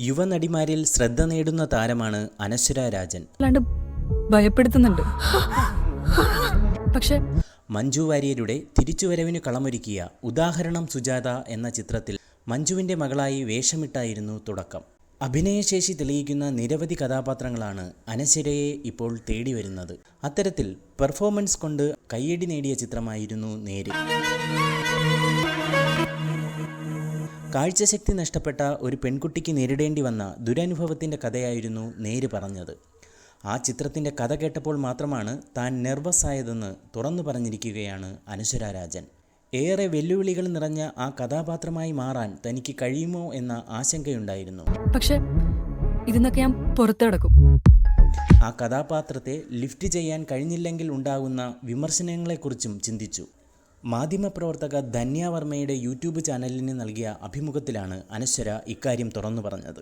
യുവനടിമാരിൽ ശ്രദ്ധ നേടുന്ന താരമാണ് അനശ്വര രാജൻ. ഭയപ്പെടുത്തുന്നുണ്ട്. പക്ഷേ മഞ്ജു വാര്യരുടെ തിരിച്ചുവരവിന് കളമൊരുക്കിയ ഉദാഹരണം സുജാത എന്ന ചിത്രത്തിൽ മഞ്ജുവിൻ്റെ മകളായി വേഷമിട്ടായിരുന്നു തുടക്കം. അഭിനയശേഷി തെളിയിക്കുന്ന നിരവധി കഥാപാത്രങ്ങളാണ് അനശ്വരയെ ഇപ്പോൾ തേടി വരുന്നത്. അത്തരത്തിൽ പെർഫോമൻസ് കൊണ്ട് കയ്യടി നേടിയ ചിത്രമായിരുന്നു നേര്. കാഴ്ചശക്തി നഷ്ടപ്പെട്ട ഒരു പെൺകുട്ടിക്ക് നേരിടേണ്ടി വന്ന ദുരനുഭവത്തിൻ്റെ കഥയായിരുന്നു നേര് പറഞ്ഞത്. ആ ചിത്രത്തിൻ്റെ കഥ കേട്ടപ്പോൾ മാത്രമാണ് താൻ നെർവസ് ആയതെന്ന് തുറന്നു പറഞ്ഞിരിക്കുകയാണ് അനശ്വര രാജൻ. ഏറെ വെല്ലുവിളികൾ നിറഞ്ഞ ആ കഥാപാത്രമായി മാറാൻ തനിക്ക് കഴിയുമോ എന്ന ആശങ്കയുണ്ടായിരുന്നു. പക്ഷേ ഇതിന്നൊക്കെ ഞാൻ പുറത്തു കിടക്കും. ആ കഥാപാത്രത്തെ ലിഫ്റ്റ് ചെയ്യാൻ കഴിഞ്ഞില്ലെങ്കിൽ ഉണ്ടാകുന്ന വിമർശനങ്ങളെക്കുറിച്ചും ചിന്തിച്ചു. മാധ്യമപ്രവർത്തക ധന്യ വർമ്മയുടെ യൂട്യൂബ് ചാനലിന് നൽകിയ അഭിമുഖത്തിലാണ് അനശ്വര ഇക്കാര്യം തുറന്നു പറഞ്ഞത്.